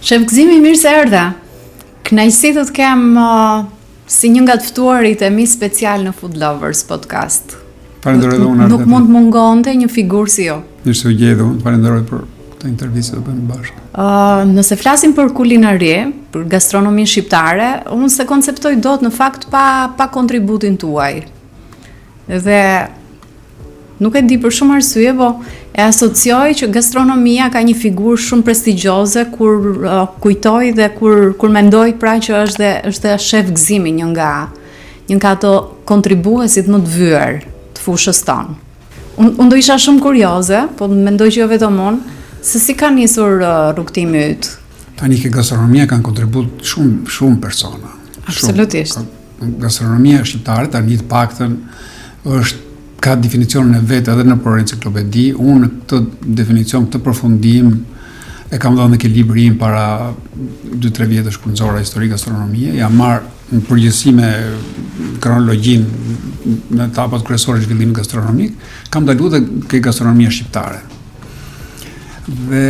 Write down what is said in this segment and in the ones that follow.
Shef Gëzimi, mirë se erdhe. Kënaqësi të kem si një nga të ftuarit e mi special në Food Lovers podcast. Falenderoj dhe unë. Nuk mund mungonte një figurë si jo. Mirë se u gjej, falenderoj për këtë intervistë të bëjmë bashkë. Nëse flasim për kulinari, për gastronominë shqiptare, unë se konceptoj dot në fakt pa kontributin tuaj. Dhe nuk e di për shumë arsye, po e asocioj që gastronomia ka një figurë shumë prestigjioze kur kujtoj dhe kur mendoj pra që është shef Gëzimi, një nga ato kontribuesit më të vyer të fushës tonë. Unë do isha shumë kurioze, po mendoj që jo vetëm unë, se si ka nisur rrugtimi yt. Tani ke gastronomia kanë kontribut shumë persona. Absolutisht. Gastronomia shqiptare tani të paktën ka definicionin e vetë edhe në për enciklopedi. Unë këtë definicion, këtë përfundim e kam dhënë në ke librin para 2-3 vjetësh kur nxora histori gastronomie. Jam marrë në përgjithësi me kronologjinë në etapat kryesore të zhvillimit gastronomik, kam ndaluar dhe ke gastronomia shqiptare. Dhe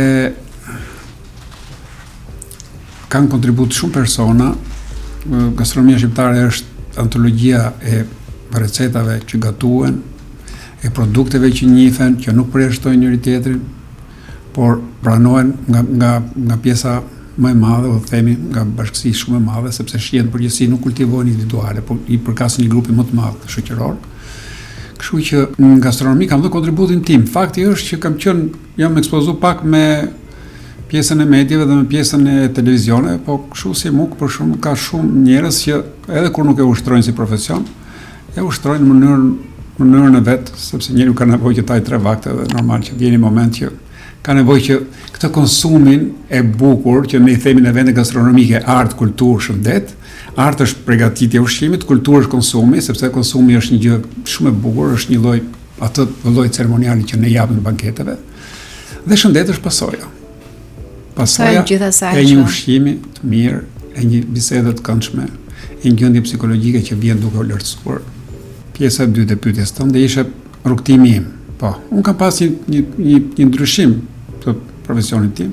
kanë kontribut shumë persona. Gastronomia shqiptare është antologjia e recetave që gatuhen, e produkteve që njihen, që nuk përjashtojnë njëri tjetrin, por pranohen nga pjesa më e madhe, o themi nga bashkësi shumë e madhe, sepse shihet përgjithësi nuk kultivohen individuale, por i përkasin një grupi më të madh shoqëror. Kështu që në gastronomi kam dhënë kontributin tim. Fakti është që jam ekspozuar pak me pjesën e medjave dhe me pjesën e televizioneve, po kështu si muk për shumë ka shumë njerëz që edhe kur nuk e ushtrojnë si profesion, e ushtrojnë në mënyrën e vet, sepse njeriu ka nevojë që taj 3 vakte dhe normal që vjen një moment që ka nevojë që këtë konsumin e bukur që ne i themi në vende gastronomike, art, kulturë, shëndet. Art është përgatitja e ushqimit, kulturë është konsumi, sepse konsumi është një gjë shumë e bukur, është një lloj ceremoniali që ne japim në banketeve. Dhe shëndet është pasoja. Pasoja e një ushqimi të mirë, e një bisede të këndshme, e një gjendje psikologjike që vjen duke u lartësuar. Pjesa e dytë e pyetjes tënde ishte rrugtimi im. Po, unë kam pas një ndryshim të profesionit tim,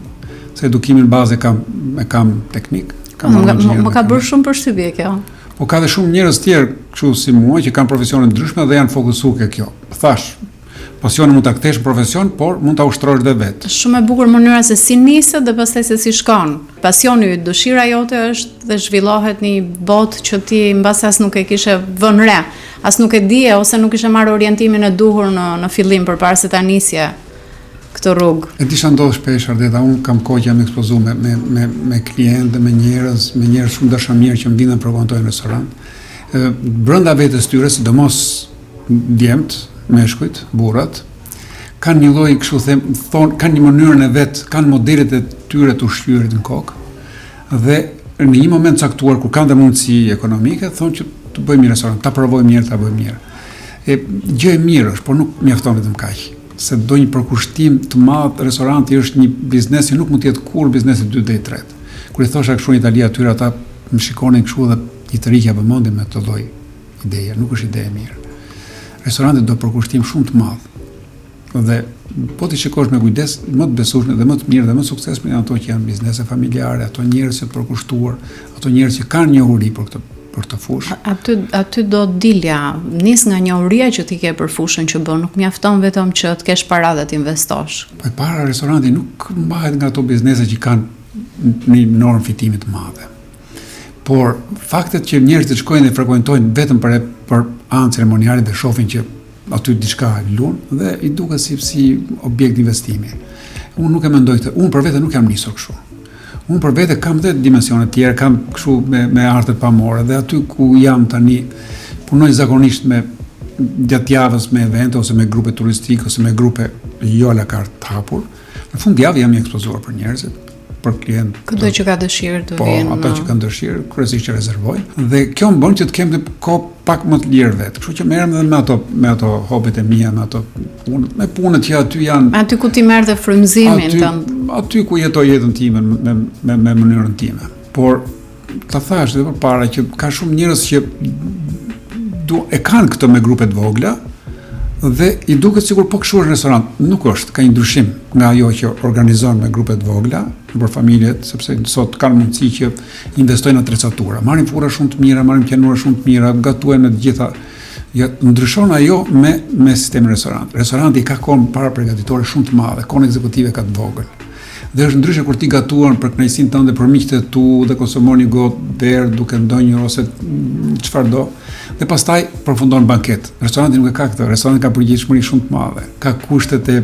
se edukimin bazë kam teknik. Më ka bërë shumë përshtypje kjo. Po ka dhe shumë njerëz tjerë kështu si mua që kanë profesione ndryshme dhe janë fokusuar ke kjo. Thash, pasioni mund ta kthesh në profesion, por mund ta ushtrosh dhe vetë. Shumë e bukur mënyra se si niset dhe pastaj se si shkon. Pasioni yt, dëshira jote është dhe zhvillohet një botë që ti mbas as nuk e kishe vënë re, as nuk e dije ose nuk ishe marrë orientimin e duhur në fillim përpara se ta nisje këtë rrugë. E disha ndodh shpesh Ardeta, unë kam kohë që jam ekspozuar me klientë, me njerëz shumë dashamirë që më vinë provojnë në restorant. Brenda vetes tyre, sidomos djemt, meshkujt, burrat, kanë një lloj kështu kanë një mënyrën e vet, kanë modelet e tyre të ushqyerit në kokë. Dhe në një moment caktuar kur kanë dhe mundësi ekonomike, thonë që të bëjmë një restorant, ta provojmë mirë, ta bëjmë mirë. Gjë e mirë është, por nuk mjafton vetëm kaq. Se do një përkushtim të madh, restoranti është një biznes që nuk mund të jetë kur biznesi 2 dhe 3. Kur i thosha kështu në Itali atyre, ata më shikonin kështu dhe i të rikja vëmendje me të lloj ideje, nuk është ide e mirë. Restoranti do përkushtim shumë të madh. Dhe po ti shikosh me kujdes, më të besueshme dhe më të mirë dhe më suksesshme janë ato që janë biznese familjare, ato njerëz që të përkushtuar, ato njerëz që kanë njohuri për këtë fushë. Aty do dilja, nis nga njohuria që ti ke për fushën që bën, nuk mjafton vetëm që të kesh para dhe të investosh. Po para restoranti nuk mbahet nga ato biznese që kanë një normë fitimi të madhe. Por faktet që njerëzit shkojnë dhe frekuentojnë vetëm për anë ceremoniale dhe shohin që aty diçka lun dhe i duket si objekt investimi. Unë nuk e mendoj këtë. Unë për vete nuk jam nisur kështu. Unë për vete kam dhe dimensione tjera, kam kështu me artet pamore dhe aty ku jam tani punoj zakonisht gjatë javës me evente ose me grupe turistike ose me grupe jo a la carte të hapur. Në fund javë jam i ekspozuar për njerëzit, për klientë. Këto që ka dëshirë të vinë. Po, ata që kanë dëshirë, kryesisht që rezervojnë. Dhe kjo më bën që të kem kohë pak më të lirë vetë. Kështu që merrem edhe me ato hobit e mia, me ato punët që aty janë. Aty ku ti merr dhe frymëzimin tënd. Aty ku jetoj jetën time me mënyrën time. Por ta thash edhe përpara që ka shumë njerëz që e kanë këtë me grupe të vogla Dhe i duket sikur po kështu është restorant. Nuk është, ka një ndryshim nga ajo që organizon me grupe të vogla, për familjet, sepse sot kanë mundësi që investojnë në atrecatura. Marrin fura shumë të mira, marrin qenura shumë të mira, gatuajnë të gjitha. Ja, ndryshon ajo me sistemin restorant. Restoranti ka kohë para përgatitore shumë të madhe, kohën ekzekutive ka të vogël. Dhe është ndryshe kur ti gatuan për kënaqësinë tënde, për miqtë e tu dhe konsumon një gotë derë duke ndonjë ose çfarë do. Dhe pastaj përfundon banket. Restoranti nuk e ka këtë. Restoranti ka përgjegjësinë shumë të madhe. Ka kushtet e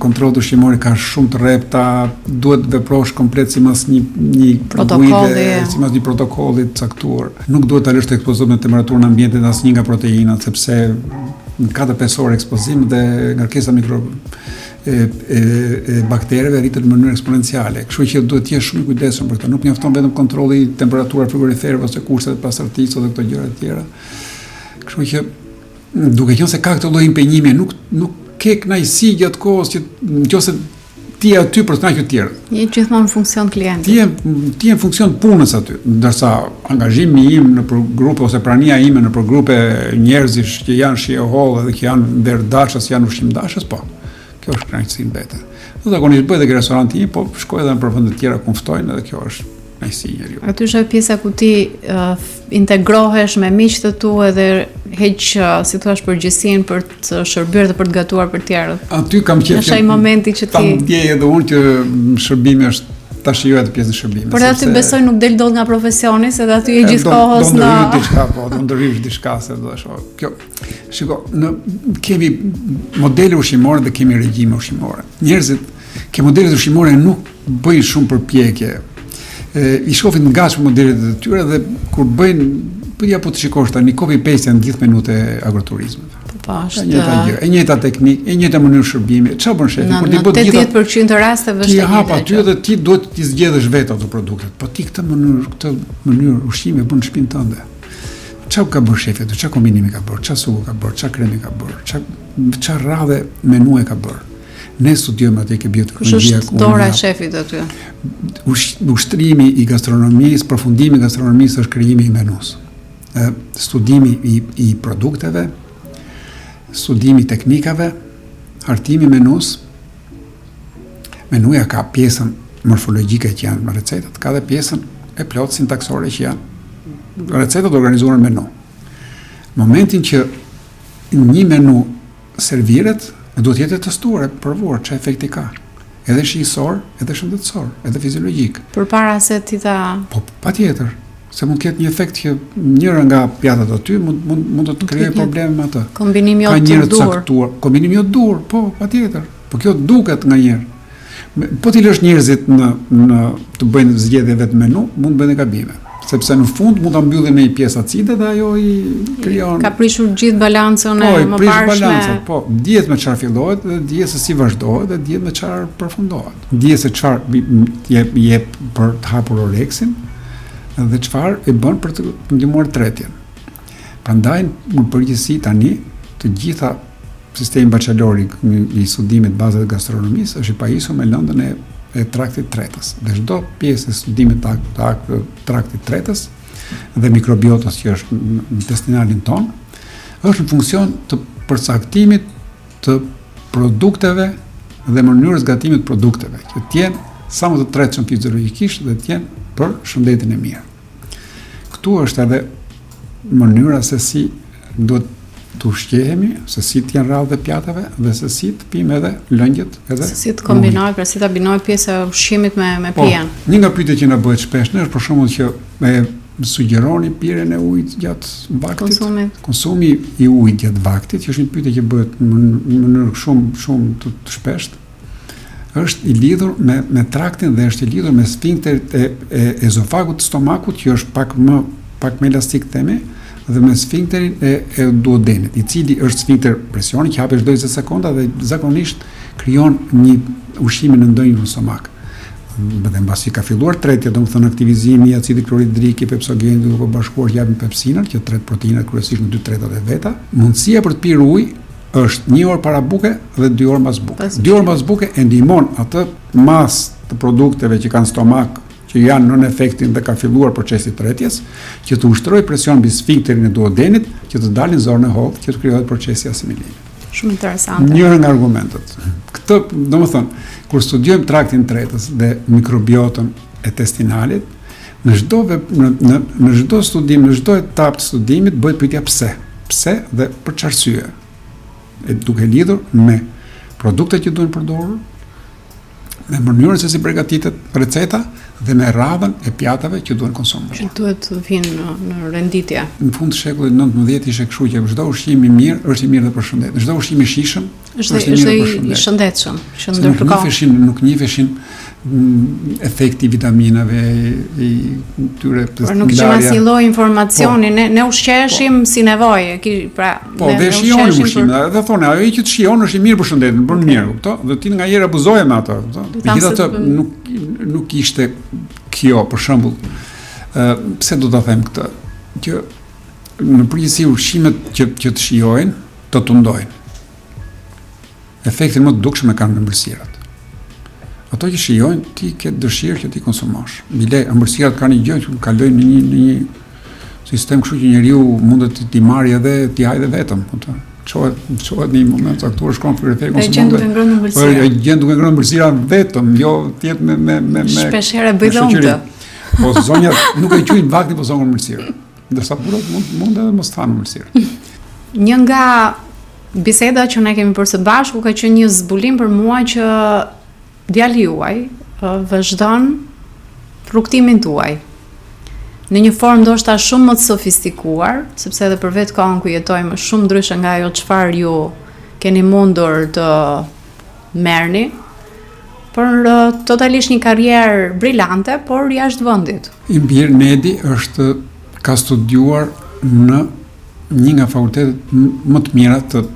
kontrollit ushqimor, ka shumë të rrepta, duhet veprosh komplet sipas një protokolli, sipas një protokolli të caktuar. Nuk duhet ta lësh të ekspozohet me temperaturën ambiente asnjë nga proteinat, sepse në 4-5 orë ekspozim dhe ngarkesa baktereve rritet në mënyrë eksponenciale. Kështu që duhet të jesh shumë i kujdesshëm për këtë. Nuk mjafton vetëm kontrolli i temperaturës frigoriferëve ose kushtet e pastërtisë ose këto gjëra të tjera. Kështu që duke qenë se ka këtë lloj impenjimi, nuk ke kënaqësi gjatë kohës që nëse ti je aty për të kënaqur të tjerë. Je gjithmonë në funksion klientit. Ti je në funksion punës aty, ndërsa angazhimi im në grupe ose prania ime në grupe njerëzish që janë shihehollë dhe që janë nderdashës, janë ushqimdashës, po. Kjo është kënaqësi vetë. Do zakonisht bëj edhe restoranti, po shkoj edhe në përvende të tjera ku ftojnë edhe kjo është kënaqësi njeriu. Aty është pjesa ku ti integrohesh me miqtë tu edhe heq si thua përgjegjësinë për të shërbyer dhe për të gatuar për tjerët. Aty kam qenë. Është ai momenti që ti ta ndjej edhe unë që shërbimi është ta shijoj atë pjesën e shërbimit. Por aty besoj nuk del dot nga profesioni, se aty je gjithkohës në diçka, po, do ndërhysh diçka se do shoh. Kjo, shiko, kemi modele ushqimore dhe kemi regjime ushqimore. Njerëzit ke modelet ushqimore nuk bëjnë shumë përpjekje. I shohin ngatshëm modelet e tyre dhe kur bëjnë, po të shikosh tani copy paste janë gjithë menut e agroturizmit. E njëjta teknikë, e njëjta mënyrë shërbimi. Çfarë bën shefi? Kur ti bën 80% të rasteve është ti hap aty dhe ti duhet të zgjedhësh vetë ato produktet. Po ti këtë mënyrë ushqimi bën në shtëpinë tënde. Çfarë ka bërë shefi? Çfarë kombinimi ka bërë? Çfarë suku ka bërë? Çfarë kremi ka bërë? Çfarë radhe menue ka bërë? Ne studiojmë atje ke bioteknologjia. Kush është dora e shefit aty? Ushtrimi i gastronomisë, përfundimi i gastronomisë është krijimi i menus. Studimi i produkteve, studimi teknikave, hartimi menus. Menuja ka pjesën morfologjike që janë recetat, ka dhe pjesën e plotë sintaksore që janë recetat organizuar në menu. Momentin që një menu serviret, duhet jetë testuar, provuar çfarë efekti ka. Edhe shijësor, edhe shëndetësor, edhe fiziologjik. Përpara se ti ta Po patjetër, se mund të ketë një efekt që njëra nga pjatat aty mund të krijojë probleme me atë. Kombinimi i dur. Kombinimi i dur, po patjetër. Po kjo duket nganjëherë. Po ti lësh njerëzit në të bëjnë zgjedhje vetë menu, mund të bëjnë gabime. Sepse në fund mund ta mbyllin me një pjesë acide dhe ajo i krijon. Ka prishur gjithë balancën e mëparshme. Po, dihet me çfarë fillohet dhe dihet se si vazhdohet dhe dihet me çfarë përfundohet. Dihet se çfarë jep për të hapur oreksin dhe çfarë e bën për të ndihmuar tretjen. Prandaj në përgjithësi tani të gjitha sistemi bachelori i studimit bazat e gastronomisë është i pajisur me lëndën e traktit tretës. Dhe çdo pjesë e studimit të traktit tretës dhe mikrobiotës që është në intestinalin ton, është në funksion të përcaktimit të produkteve dhe mënyrës gatimit të produkteve, që t'jenë sa më të tretshëm fiziologjikisht dhe t'jenë për shëndetin e mirë. Këtu është edhe mënyra se si duhet të ushqehemi, se si të janë radhë dhe pjatave dhe se si të pimë edhe lëngjet edhe se si të kombinoj, pra si ta binoj pjesë e ushqimit me pijen. Një nga pyetjet që na bëhet shpesh është për shembull që sugjeroni pirjen e ujit gjatë vaktit. Konsumi i ujit gjatë vaktit, që është një pyetje që bëhet në mënyrë shumë të shpeshtë, është i lidhur me traktin dhe është i lidhur me sfinkterit e ezofagut të stomakut, që është pak më elastik themi, dhe me sfinkterin e duodenit, i cili është sfinkter presioni që hapet çdo 20 sekonda dhe zakonisht krijon një ushqimin në ndonjë në stomak. Dhe mbasi ka filluar tretja, domethënë aktivizimi i acidit kloridrik, i pepsogenit duke bashkuar japin pepsinën, që tret proteinat kryesisht në 2/3 e veta. Mundësia për të pirë ujë është 1 orë para buke dhe 2 orë mbas buke. 2 orë mbas buke e ndihmon atë masë të produkteve që kanë stomak që janë nën efektin dhe ka filluar procesi i tretjes, që të ushtrojë presion mbi sfinkterin e duodenit, që të dalin zonën e hollë, që të krijohet procesi i asimilimit. Shumë interesante. Njëra nga argumentet. Këtë, domethënë, kur studiojmë traktin tretës dhe mikrobiotën e testinalit, në çdo studim, në çdo etapë të studimit bëhet pyetja pse. Pse dhe për çfarësye. Duke lidhur me produktet që duhen përdorur, me mënyrën se si përgatitet receta dhe me radhën e pjatave që duhen konsumuar. Që duhet të vinë në renditje. Në fund të shekullit 19 ishte kështu që çdo ushqim i mirë është i mirë dhe për shëndet. Çdo ushqim i shijshëm është i mirë për shëndet. I shëndetshëm, që nuk njifeshin efekti vitaminave i tyre të nuk kishim asnjë lloj informacioni, ne ushqeshim si nevojë, dhe shijonim ushqimin, dhe thonë ajo që të shijon është i mirë për shëndetin, për mirë, kupto? Dhe ti nga njëra abuzoje me ato, kupto? Megjithatë nuk ishte kjo, për shembull, pse do ta them këtë, që në përgjithësi ushqimet që të shijojnë, të tundojnë. Efektin më të dukshëm e kanë ëmbëlsirat. Ato që shijojnë, ti ke dëshirë që ti konsumosh. Bile, ëmbëlsirat kanë një gjë që kalojnë në një sistem kështu që njeriu mundet t'i marrë edhe t'i hajë vetëm. Çohet në një moment caktuar shkon për efekt konsumon. Gjën duke ngrënë ëmbëlsira. Gjën duke ngrënë ëmbëlsira vetëm, jo ti jetë me shpesh herë bëj dhomtë. Po zonjat nuk e quajnë vakti, po zonë ëmbëlsira. Ndërsa burrat mund edhe mos thanë ëmbëlsira. Një nga biseda që ne kemi bërë së bashku ka qenë një zbulim për mua që djali juaj vazhdon rrugtimin tuaj në një formë ndoshta shumë më të sofistikuar, sepse edhe për vetë kohën ku jetojmë është shumë ndryshe nga ajo çfarë ju keni mundur të merrni, por totalisht një karrierë brillante, por jashtë vendit. Imbir Nedi ka studiuar në një nga fakultetet më të mira të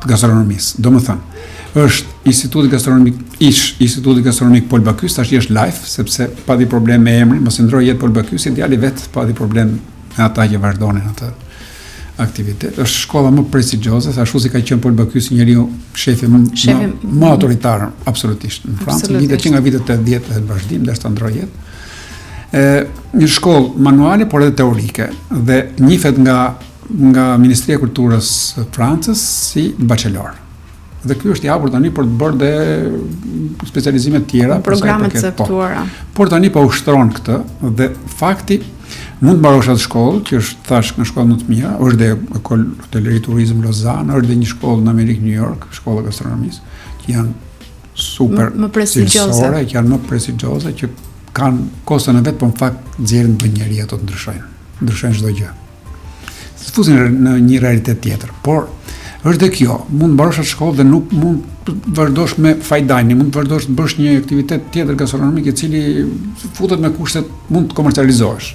gastronomisë. Domethënë, është Instituti Gastronomik Pol Bakys, tash është Life, sepse pati problem me emrin, mos e ndroi jetë Pol Bakysi, djali vet pati problem me ata që vazhdonin atë aktivitet. Është shkolla më prestigjioze, ashtu si ka qenë Pol Bakysi, njeriu shefi më autoritar absolutisht në Francë, që nga vitet 80 dhe vazhdim derisa ndroi jetë. Një shkollë manuale por edhe teorike dhe njihet nga Ministria e Kulturës së Francës si bachelor. Dhe ky është i hapur tani për të bërë dhe specializime të tjera, programe të caktuara. Por tani po ushtron këtë dhe fakti mund të mbarosh atë shkollë, që është thash nga shkolla më të mira, është dhe École Hotellerie Tourisme Lausanne, është dhe një shkollë në Amerikë, New York, shkolla gastronomisë, që janë super cilësore, që janë më prestigjioze, që kanë kostën e vet, por në fakt nxjerrin bënjëri ato të ndryshojnë çdo gjë. Fusin në një realitet tjetër, por është dhe kjo, mund mbarosh atë shkollë dhe nuk mund të vazhdosh me fine dining, mund të vazhdosh të bësh një aktivitet tjetër gastronomik i cili futet me kushtet mund të komercializohesh.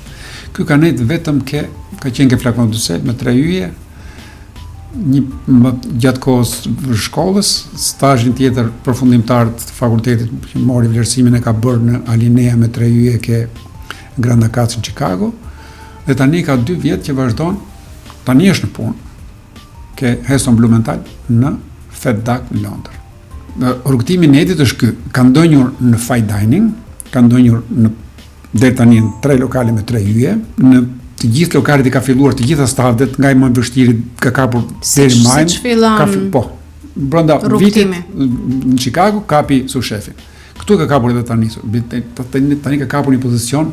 Ky ka nejt vetëm ka qenë ke flakon Dyssel me 3 yje, gjatë kohës shkollës, stazhin tjetër përfundimtar të fakultetit që mori vlerësimin e ka bërë në Alinea me 3 yje ke Grand Academy në Chicago, dhe tani ka 2 vjet që vazhdon, tani është në punë ke Heston Blumenthal në FedDAC në Londër. Rrugtimi i Nedit është ky, ka ndonjur në fine dining, ka ndonjur deri tani në 3 lokale me 3 yje, në të gjithë lokalet i ka filluar të gjitha stadët, nga i më vështirë ka kapur deri më po. Brenda vitit në Chicago kapi sushefin. Këtu ka kapur edhe tani ka kapur një pozicion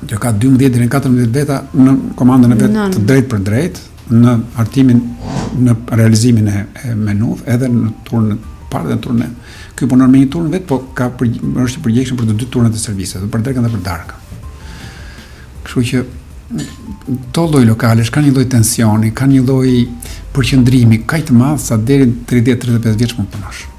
që ka 12 deri në 14 veta në komandën e vet të drejt për drejt, në artimin, në realizimin e menuve, edhe në turnën parë dhe në turnën. Ky punon me një turnë vet, po është i përgjegjshëm për të 2 turnet e servisit, për drekën dhe për darkën. Kështu që to lloj lokalesh kanë një lloj tensioni, kanë një lloj përqendrimi kaq të madh sa deri në 30-35 vjeç mund punosh.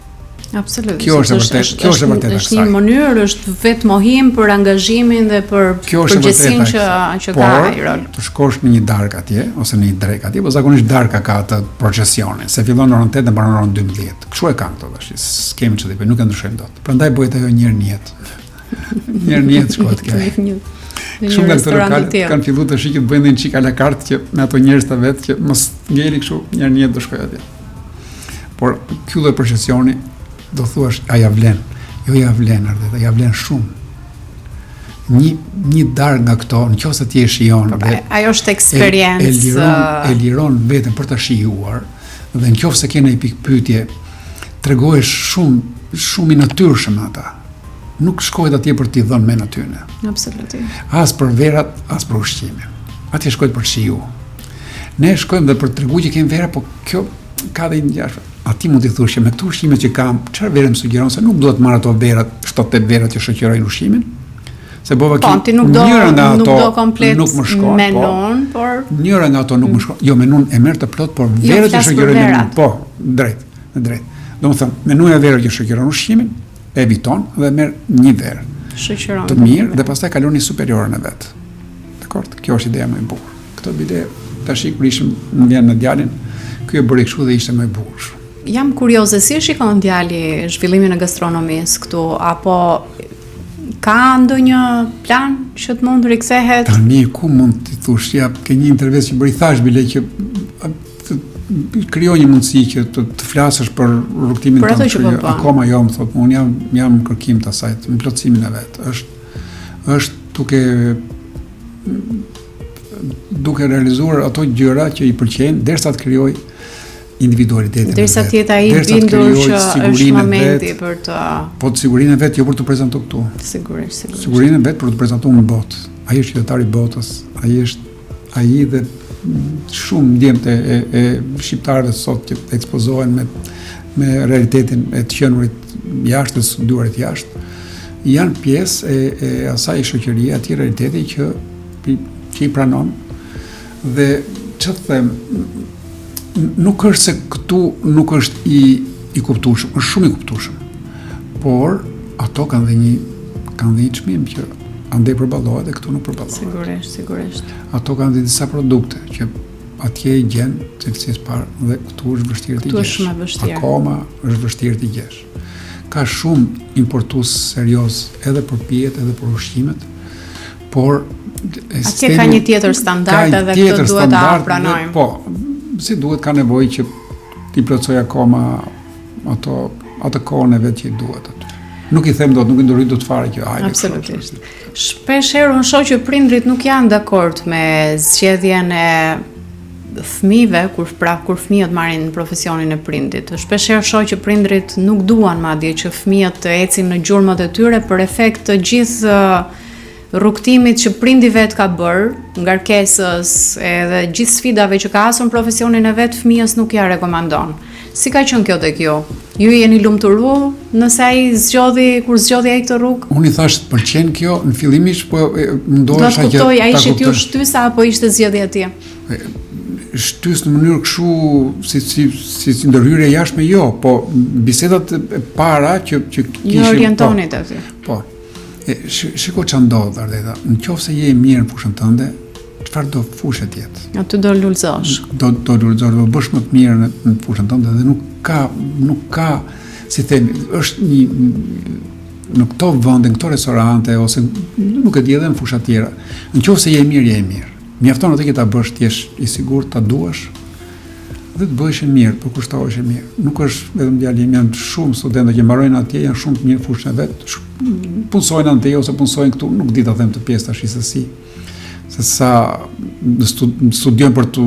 Absolutisht. Kjo është e vërtetë. Është një mënyrë, është vetë mohim për angazhimin dhe për përgjegjësinë që ka ai rol. Të shkosh në një darkë atje ose në një drek atje, po zakonisht darka ka atë procesionin, se fillon në orën 8 dhe mbaron në orën 12. Kështu e kanë këto tash. Skemi çfarë bëj, nuk e ndryshojmë dot. Prandaj bëhet ajo një herë në jetë. Një herë në jetë shkohet kjo. Shumë nga këto lokale kanë filluar të shiqet bëjnë një çik a la carte që me ato njerëz të vet që mos ngeli kështu një herë në jetë do shkoj atje. Por ky lloj procesioni do thuash, a ja vlen? Jo ja vlen, ardhë, ja vlen shumë. Një darkë nga këto, nëse ti e shijon, ajo është eksperiencë. E liron veten për ta shijuar dhe nëse ke një pikë pyetje, tregohesh shumë i natyrshëm ata. Nuk shkohet atje për t'i dhënë men atyne. Absolutisht. As për verat, as për ushqimin. Atje shkohet për shiu. Ne shkojmë dhe për t'treguar që kemi vera, po kjo ka dhe një gjashtë. Ati mund t'i thush që me këto ushqime që kam, çfarë vere më sugjeron se nuk duhet marr ato verat, 7-8 verat që shoqërojnë ushqimin. Se bova ti nuk do komplet menon, por njëra nga ato nuk më shkon. Jo, menon e merr të plot, por verat që shoqërojnë menon. Po, drejt. Domethënë, menuja verë që shoqëron ushqimin, e eviton dhe merr një verë. Shoqëron. Të mirë dhe pastaj kalon një superiorën e vet. Dakor? Kjo është ideja më e bukur. Këtë ide tash kur ishim në vjen në djalin, ky e bëri kështu dhe ishte më e bukur. Jam kurioze, si shikon djali zhvillimin e gastronomisë këtu, apo ka ndonjë plan që të mund të rikthehet? Tani ku mund të thush, ja, ke një intervistë që bëri thash bile që krijoj një mundësi që të flasësh për rrugtimin tënd, që akoma jo, më thot, unë jam në kërkim të asaj, në plotësimin e vet. Është duke realizuar ato gjëra që i pëlqejnë derisa të krijoj individualitetin. Derisa të jetë ai bindur që është momenti për të. Po sigurinë e vet jo për të prezantuar këtu. Sigurisht. Sigurinë e vet për të prezantuar në botë. Ai është qytetari i botës. Ai dhe shumë djemtë e shqiptarëve sot që ekspozohen me realitetin e të qenurit jashtë, të studuarit jashtë, janë pjesë e asaj shoqërie, atij realiteti që i pranon. Dhe ç'të them, nuk është se këtu nuk është i kuptueshëm, është shumë i kuptueshëm. Por ato kanë dhe një çmim që andaj përballohet dhe këtu nuk përballohet. Sigurisht. Ato kanë dhe disa produkte që atje i gjen cilësisë parë dhe këtu është vështirë t'i gjesh. Akoma është vështirë t'i gjesh. Ka shumë importues serioz edhe për pijet edhe për ushqimet, por atje ka një tjetër standard edhe këtë duhet ta pranojmë. Po, si duhet, ka nevojë që t'i plotësoj akoma atë kohën e vet që i duhet aty. Nuk i them dot, nuk i ndoroj dot fare që hajde. Absolutisht. Shpeshherë unë shoh që prindrit nuk janë dakord me zgjedhjen e fëmijëve kur fëmijët marrin profesionin e prindit. Shpeshherë shoh që prindrit nuk duan madje që fëmijët të ecin në gjurmët e tyre për efekt të gjithë rrugtimit që prindi vet ka bërë, ngarkesës edhe gjithë sfidave që ka hasur profesionin e vet, fëmijës nuk ja rekomandon. Si ka qenë kjo tek ju? Ju jeni lumturu nëse ai kur zgjodhi ai këtë rrugë? Unë i thash të pëlqen kjo në fillimisht, po ndoshta që ta kuptoj, ai ishit ju shtysa apo ishte zgjedhja e tij? Shtys në mënyrë kështu si ndërhyrje jashtme, jo, po bisedat e para që kishin. Ju orientonit aty. Po. Shiko ç'a ndodh, Ardeta. Nëse je i mirë në fushën tënde, çfarë do fushë tjetë? Aty do lulëzosh. Do lulëzosh, do bësh më të mirë në fushën tënde dhe nuk ka, si themi, është në këto vende, në këto restorante ose nuk e di edhe në fusha tjera. Nëse je i mirë, je i mirë. Mjafton atë që ta bësh, ti je i sigurt, ta duash dhe të bëhesh i mirë, për kushtohesh i mirë. Nuk është vetëm djali, janë shumë studentë që mbarojnë atje, janë shumë të mirë fushën e vet, punsojnë atje ose punsojnë këtu, nuk di ta them të pjesë tash se sa studiojnë për të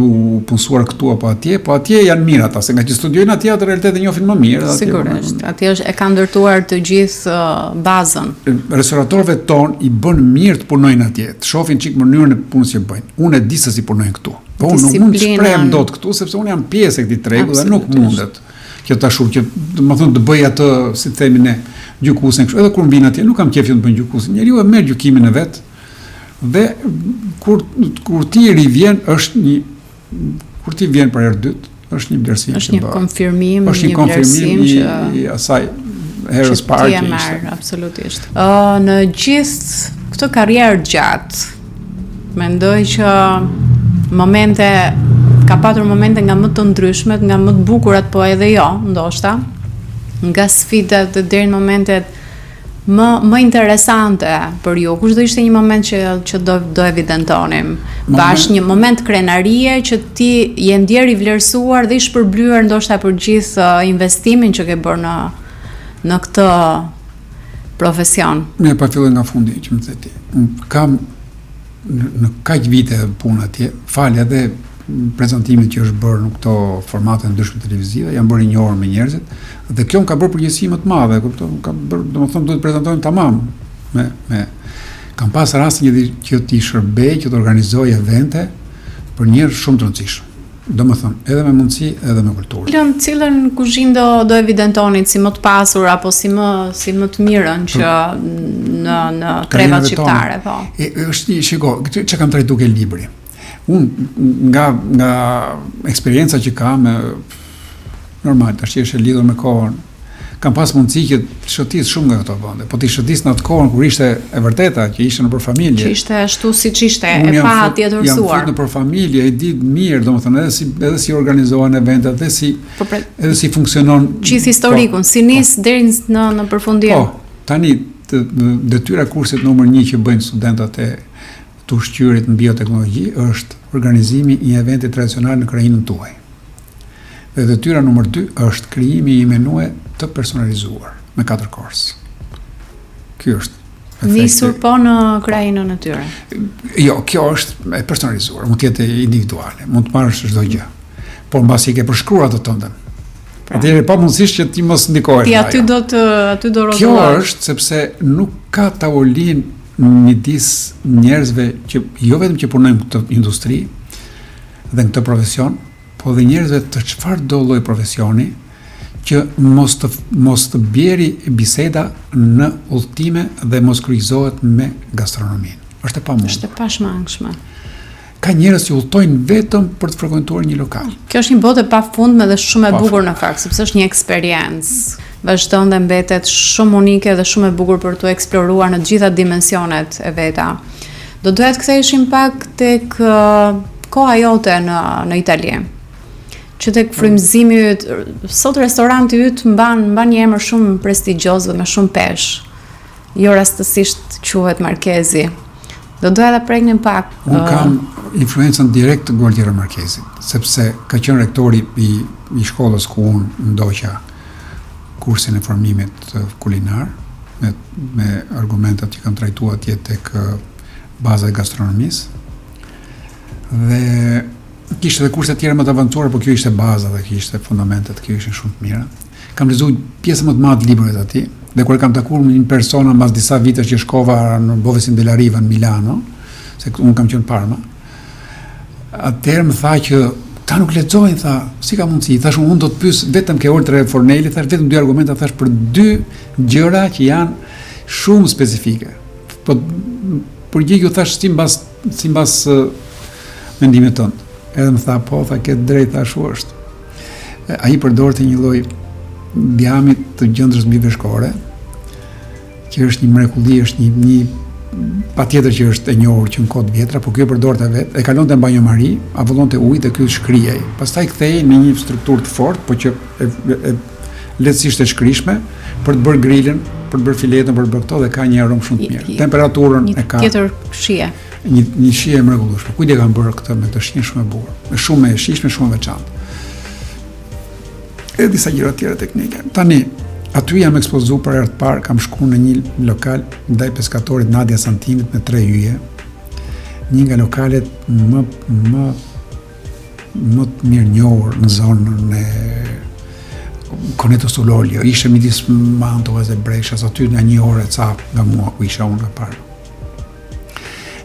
punsuar këtu apo atje, po atje janë mirë ata, se nga që studiojnë atje atë realitet e njohin më mirë. Sigurisht, atje e ka ndërtuar të gjithë bazën. Restoratorëve tonë i bën mirë të punojnë atje, të shohin çik mënyrën e punës që bëjnë. Unë e di se si punojnë këtu. Po unë nuk mund të shprehem dot këtu sepse unë jam pjesë e këtij tregu dhe nuk mundet që ta shoh që domethënë të bëj atë, si themi ne, gjykuesen kështu. Edhe kur vin atje nuk kam qejf të bëj gjykuesen. Njeriu e merr gjykimin e vet. Dhe kur ti rivjen kur ti vjen për herë dytë, është një vlerësim. Është një konfirmim, një vlerësim i asaj herës parë që ishte. Absolutisht. Në gjithë këtë karrierë gjatë, mendoj që ka patur momente nga më të ndryshmet, nga më të bukurat, po edhe jo, ndoshta, nga sfidat dhe deri në momentet më interesante për ju. Kush do ishte një moment që do evidentonim? Bashkë një moment krenarie që ti je ndjer i vlerësuar dhe i shpërblyer ndoshta për gjithë investimin që ke bërë në këtë profesion. Ne pa filloj nga fundi që më the ti. Kam në kaq vite punë atje, falja dhe prezantimit që është bërë në këto formate ndryshme televizive, janë bërë i njohur me njerëzit, dhe kjo më ka bërë përgjegjësi më të madhe, kupton, ka bërë, domethënë duhet të prezantojmë tamam me kam pas rastin që ti shërbej, që të organizoj evente për njerëz shumë të rëndësishëm. Domethënë, edhe me mundësi, edhe me kulturë. Cilën kuzhinë do evidentonit si më të pasur apo si më të mirën që në trevat shqiptare, po. Është shiko, çka kam trajtuar ke libri. Unë nga eksperienca që kam, normal, tash është e lidhur me kohën, kam pas mundësi që të shëtis shumë nga këto vende, po të shëtis në atë kohën kur ishte e vërteta, që ishte në për familje. Që ishte ashtu siç ishte, e pa tjetërsuar. Jam fut në për familje, e di mirë, domethënë edhe si organizohen eventet, edhe si funksionon. Gjithë historikun, si nis deri në përfundim. Po, tani detyra kursit numër 1 që bëjnë studentët e të ushqyerit në bioteknologji është organizimi i një eventi tradicional në krahinën tuaj. Dhe detyra numër 2 është krijimi i menue të personalizuar me 4 course. Ky është nisur po në krahinën e tyre. Jo, kjo është e personalizuar, mund të jetë individuale, mund të marrësh çdo gjë. Por mbasi ke përshkruar atë tëndën. Atëherë pa mundësisht që ti mos ndikohesh. Ti aty do rrotullosh. Kjo është sepse nuk ka tavolinë midis njerëzve që jo vetëm që punojnë në këtë industri dhe në këtë profesion, po dhe njerëzve të çfarëdo lloj profesioni që mos të bjeri biseda në udhëtime dhe mos kryqëzohet me gastronominë. Është e pamundur. Është e pashmangshme. Ka njerëz që udhtojnë vetëm për të frekuentuar një lokal. Kjo është një botë e pafundme dhe shumë e bukur në fakt, sepse është një eksperiencë. Vazhdon dhe mbetet shumë unike dhe shumë e bukur për të eksploruar në të gjitha dimensionet e veta. Do doja të ktheheshim pak tek koha jote në Itali. Që tek frymëzimi yt, sot restoranti yt mban një emër shumë prestigjioz dhe me shumë peshë. Jo rastësisht quhet Markezi. Do doja ta preknim pak. Unë kam influencën direkt të Gualtiero Markezit, sepse ka qenë rektori i shkollës ku unë ndoqa kursin e formimit kulinar, me argumentat që kam trajtuar atje tek baza e gastronomisë. Dhe kishte edhe kurse tjera më të avancuara, por kjo ishte baza dhe kjo ishte fundamentet, kjo ishin shumë të mira. Kam lexuar pjesë më të madhe të librave të tij, dhe kur kam takuar një persona mbas disa vitesh që shkova në Bovesin della Riva në Milano, se unë kam qenë Parma. Atëherë më tha që ta nuk lexojnë, tha, si ka mundësi? Thash unë do të pyes vetëm ke Oltre Forneli, thash vetëm 2 argumenta, thash për 2 gjëra që janë shumë specifike. Po përgjigju thash si mbas mendimit tënd. Edhe më tha, po, tha, ke drejt, ashtu është. Ai përdorte një lloj bjamit të gjendrës mbiveshkore, që është një mrekulli, është një patjetër që është e njohur që në kohë vjetra, por ky e përdorte vetë, e kalonte në banjomari, avullonte ujë dhe ky shkrihej. Pastaj kthehej në një strukturë të fortë, por që lehtësisht e shkrishme, për të bërë grilën, për të bërë filetën, për të bërë këto, dhe ka një aromë shumë të mirë. Temperaturën e ka. Një tjetër shije. Një shije e mrekullueshme. Kujt e kanë bërë këtë me këtë shijen shumë e bukur, shumë e shijshme, shumë e veçantë. Edhe disa gjëra tjera teknike. Tani, aty jam ekspozuar për herë të parë, kam shkuar në një lokal ndaj peskatorit Nadia Santimit me 3 hyje. Një nga lokalet më të mirë njohur në zonën e Coneto Sulolio. Ishte midis Mantovës dhe Brescias, aty nga 1 orë e ca nga mua ku isha unë nga parë.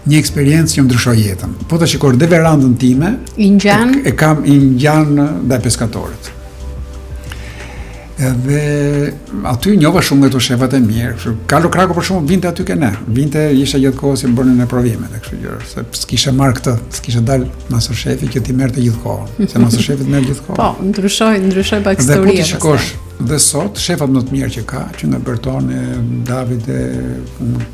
Një eksperiencë që më ndryshoi jetën. Po ta shikosh dhe verandën time, e kam i ngjan ndaj peskatorit. Edhe aty njova shumë nga këto shefat e mirë. Carlo Cracco për shkakun vinte aty ke ne. Vinte, ishte gjatë kohës që bënin ne provimet e kështu gjëra, se s'kishe marrë këtë, s'kishe dalë Masterchefi që ti merrte gjithë kohën. Se Masterchefi merr gjithë kohën. Po, ndryshoi pak historia. Dhe po ti shikosh dhe sot shefat më të mirë që ka, që nga Bertone, Davide,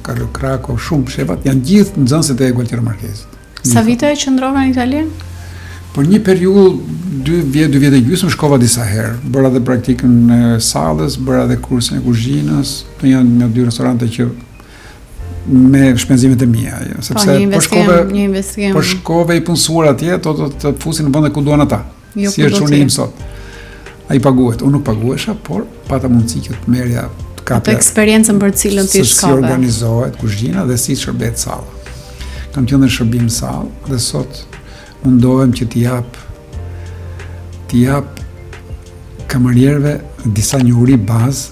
Carlo Cracco, shumë shefat janë gjithë nxënësit e Gualtiero Markezit. Sa vite e qëndrova në Itali? Për një periudhë 2 vjet e gjysmë shkova disa herë. Bëra edhe praktikën e sallës, bëra edhe kursin e kuzhinës. Këto janë në 2 restorante që me shpenzimet e mia, sepse një investim. Po shkove i punësuar atje, të fusin në vende ku duan ata. Jo, si është unë sot. Ai paguhet, unë nuk paguhesha, por pata mundësi që të merrja të kapja eksperiencën për të cilën ti shkove. Si organizohet kuzhina dhe si shërbehet salla. Kam qenë në shërbim sallë dhe sot mundohem që t'i jap kamarierëve disa njohuri bazë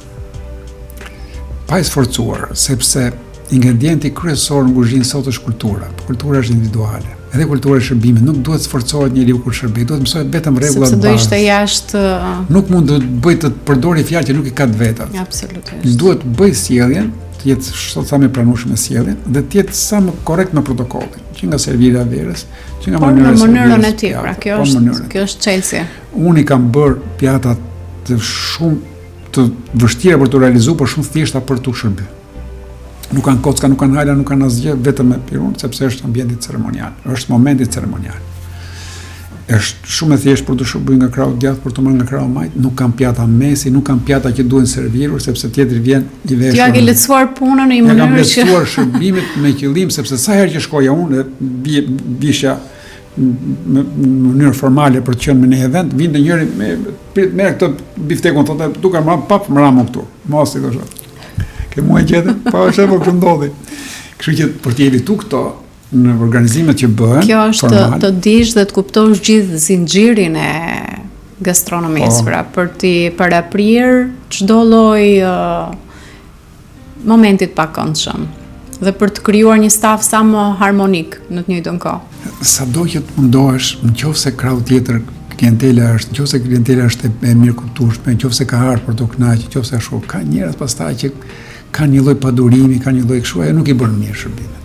pa i sforcuar, sepse ingredienti kryesor në kuzhinë sot është kultura. Kultura është individuale. Edhe kultura e shërbimit nuk duhet sforcohet njeriu kur shërbej, duhet mësohet vetëm rregullat sepse bazë. Do ishte jashtë Nuk mund të bëj të përdori fjalë që nuk i ka të vetat. Absolutisht. Duhet bëj sjelljen, të jetë sot sa më pranueshme sjelljen dhe të jetë sa më korrekt me protokollin, që nga servira verës, që nga mënyra në mënyrën e tij, pra kjo është çelësi. Unë i kam bërë pjata të vështira për të realizuar, por shumë thjeshta për të shërbyer. Nuk kanë kocka, nuk kanë hajla, nuk kanë asgjë, vetëm me pirun, sepse është ambienti ceremonial, është momenti ceremonial. Është shumë e thjeshtë për të shërbyer nga krau djathtë, për të marrë nga krau majt, nuk kanë pjata mesi, nuk kanë pjata që duhen servirur, sepse tjetri vjen i veshur. Ti ke lehtësuar punën në një mënyrë që kam lehtësuar shërbimet me qëllim, sepse sa herë që shkoja unë, vishja në mënyrë formale për të qenë me një event, vinte njëri me këtë biftekun, thotë, duke më pap më ramë këtu. Mos i thosha. Ke mua gjetë, pa është apo që ndodhi. Kështu që për të evitu këto në organizimet që bëhen, kjo është të dish dhe të kuptosh gjithë zinxhirin e gastronomisë, pra për të paraprir çdo lloj momentit pakëndshëm dhe për të krijuar një staf sa më harmonik në të njëjtën kohë. Sado që të mundohesh, nëse krau tjetër klientela është, nëse klientela është e mirë kuptueshme, nëse ka ardhur për të kënaqur, nëse ashtu, ka njerëz pastaj që kanë një lloj padurimi, kanë një lloj kështu, ajo nuk i bën mirë shërbimet.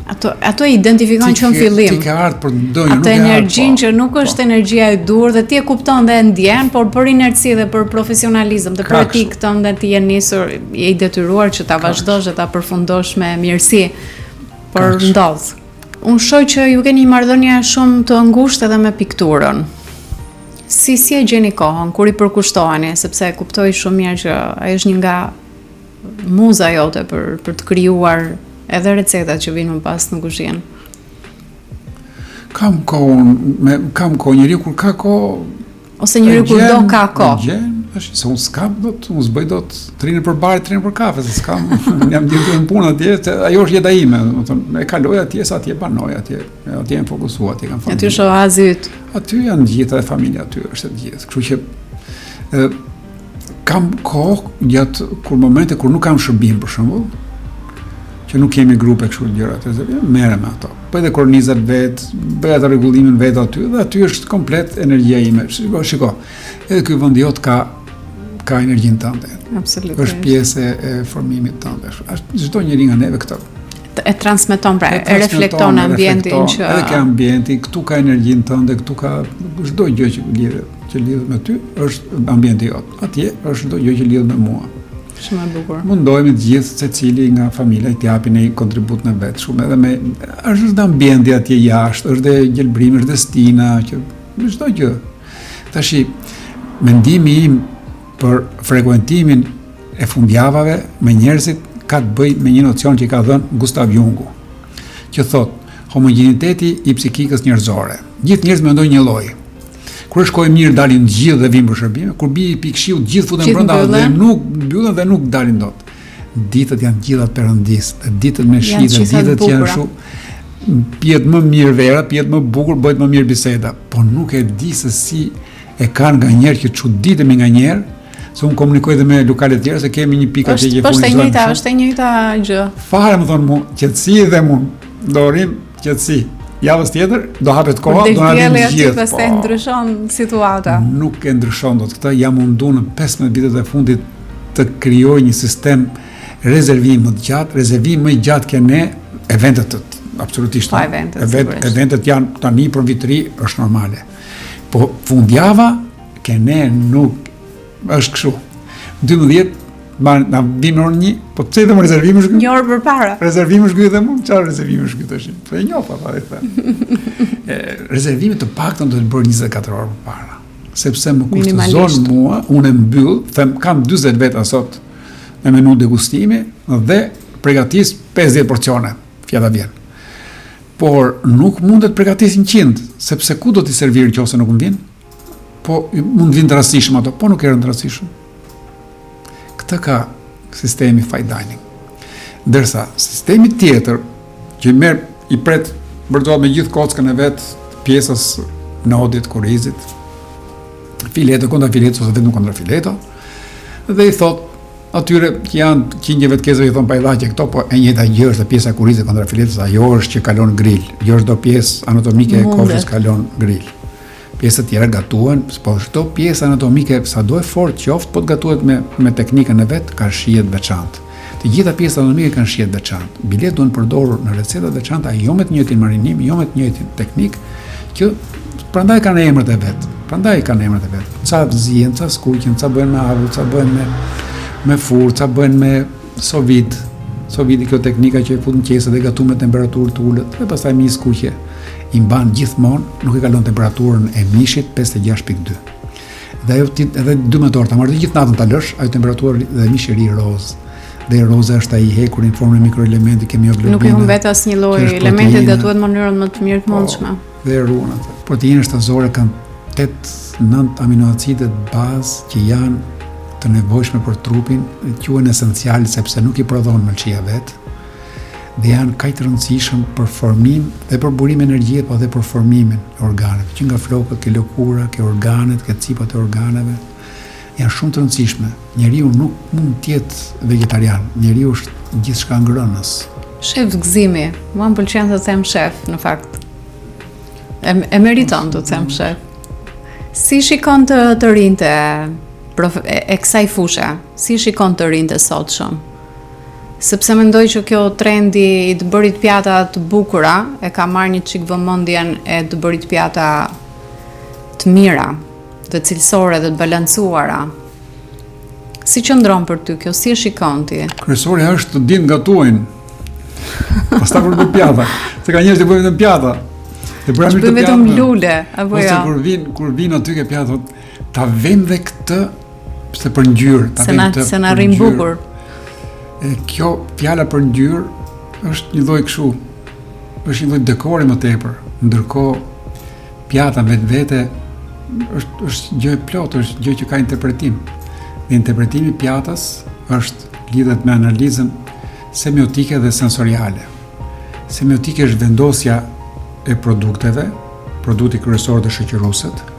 Ato e identifikon që në fillim. Ti ke ardhur për ndonjë, atë energjinë që nuk është energjia e dur dhe ti e kupton dhe e ndjen, por për inerci dhe për profesionalizëm dhe për etikën tënde ti je nisur, je i detyruar që ta vazhdosh dhe ta përfundosh me mirësi. Por ndodh. Unë shoh që ju keni një marrëdhënie shumë të ngushtë edhe me pikturën. Si e gjeni kohën kur i përkushtoheni, sepse e kuptoj shumë mirë që ai është një nga muza jote për të krijuar edhe recetat që vinë më pas në kuzhinë. Kam kohë, njeriu kur ka kohë, ose njeriu kur do ka kohë. Se unë s'kam unë s'bëj dot trinë për bar, trinë për kafe, se s'kam, jam gjithë në punë atje, ajo është jeta ime, e kaloj atje, sa atje banoj atje jam fokusuar, atje kam familje. Aty është oazi yt. Aty janë gjithë dhe familja aty është e gjithë, kështu që kam kohë gjatë kur momente kur nuk kam shërbim për shembull, që nuk kemi grupe kështu gjëra të merrem me ato. Po edhe kur nizet vet, bëj atë rregullimin vet aty dhe aty është komplet energjia ime. Shiko. Edhe ky vend jot ka energjinë tënde. Absolutisht. Është pjesë e formimit tënde. Çdo njeri nga neve këtë e transmeton, pra e reflekton ambientin që edhe ka ambienti, këtu ka energjinë tënde, këtu ka çdo gjë që lidhet me ty, është ambienti jot. Atje është çdo gjë që lidhet me mua. Shumë e bukur. Mundohemi të gjithë secili nga familja të japin një kontribut në vet, shumë edhe me është ambienti atje jashtë, është dhe gjelbrimi, është dhe stina, që çdo gjë. Tashi mendimi im për frekuentimin e fundjavave me njerëzit ka të bëjë me një nocion që ka dhënë Gustav Jungu, që thot homogeniteti i psikikës njerëzore. Gjithë njerëzit mendojnë një lloj. Kur shkojmë mirë dalin gjithë dhe vinë për shërbime, kur bie pikëshiu gjithë futen brenda dhe nuk mbyllen dhe nuk dalin dot. Ditët janë gjithat perëndis, ditët me shi, ditët janë shumë pihet më mirë vera, pihet më bukur, bëhet më mirë biseda, po nuk e di se si e kanë nga njerë që çuditemi nga njerë, se unë komunikoj dhe me lokale të tjera se kemi një pikë atje që furnizojmë. Është e njëjta gjë. Fare më thonë mu, qetësi dhe mu, dorim qetësi. Javës tjetër do hapet koha, do na vinë gjithë. Pastaj ndryshon situata. Nuk e ndryshon dot këtë, jam mundu në 15 vitet e fundit të krijoj një sistem rezervimi më të gjatë, rezervimi më i gjatë ke ne eventet absolutisht. Eventet janë tani për vitri është normale. Po fundjava ke ne nuk është kështu. 12 na vim orë 1, po pse do më rezervim është? Një orë përpara. Rezervim është ky dhe mua, çfarë rezervim është ky tash? Po e njoh pa fare këtë. Rezervimi të paktën do të bëj 24 orë përpara. Sepse më kushtozon mua, unë mbyll, them kam 40 veta sot me menu degustimi dhe përgatis 50 porcione, fjala vjen. Por nuk mund të përgatis 100, sepse ku do t'i servir nëse nuk më vjen? Po mund të vinë të rastishëm ato, po nuk erën të rastishëm. Këtë ka sistemi fine dining. Ndërsa sistemi tjetër që i pret vërtet me gjithë kockën e vet, pjesës nodit, kurizit, fileto kundra fileto ose vetëm kundra fileto, dhe i thot atyre që janë qindjeve të kezëve i thonë pa i dhaqe këto, po e njëjta gjë është pjesa e kurizit kundra filetos, ajo është që kalon grill, jo është do pjesë anatomike e kofshës kalon grill. Pjesët tjera gatuhen, po çdo pjesë anatomike sado e fortë qoftë, po të gatuhet me teknikën e vet, ka shihet veçantë. Të gjitha pjesët anatomike kanë shihet veçantë. Bilet duhen përdorur në receta të veçanta, jo me të njëjtin marinim, jo me të njëjtin teknik, që prandaj kanë emrat e vet. Ca zihen, ca skuqen, ca bëhen me avull, ca bëhen me furrë, ca bëhen me sovid. Sovidi kjo teknika që e fut në qese dhe gatu me temperaturë të ulët, dhe pastaj mi skuqje. I mban gjithmonë, nuk e kalon temperaturën e mishit 56.2. Dhe ajo edhe 12 orë ta marrë gjithë natën ta lësh, ajo temperaturë dhe mishi ri roz. Dhe roza është ai hekur në formë mikroelementi, kemi hemoglobina. Nuk i humbet asnjë lloj elementi, gatuhet në mënyrën më të mirë të mundshme. Dhe runat. Proteinet shtazore kanë 8-9 aminoacide bazë që janë të nevojshme për trupin, quhen esenciale sepse nuk i prodhon mëlçia vet, dhe janë kaq të rëndësishëm për formim dhe për burim energjie, po dhe për formimin e organeve, që nga flokët, ke lëkura, ke organet, ke cipat e organeve, janë shumë të rëndësishme. Njeriu nuk mund të jetë vegetarian, njeriu është gjithçka ngrënës. Shef gëzimi, mua më pëlqen të them shef, në fakt. E meriton të them shef. Si shikon të rinjtë e kësaj fushë, si shikon të rinjtë sotshëm? Sepse mendoj që kjo trendi i të bërit pjata të bukura e ka marrë një çik vëmendjen e të bërit pjata të mira, të cilësore dhe të balancuara. Si qëndron për ty kjo, si e shikon ti? Kryesorja është të dinë gatuajnë. Pastaj për të pjata. Se ka njerëz që bëjnë vetëm pjata. Që bëjnë vetëm lule, apo jo? Ose kur vin aty ke pjata, ta vëmë dhe këtë se për ngjyrë, ta vëmë këtë. Se na rrin bukur. Kjo fjala për ngjyrë është një lloj kështu, është një lloj dekori më tepër, ndërkohë pjata vetvete është gjë e plotë, është gjë që ka interpretim. Dhe interpretimi i pjatës lidhet me analizën semiotike dhe sensoriale. Semiotike është vendosja e produkteve, produkti kryesor dhe shoqëruesit,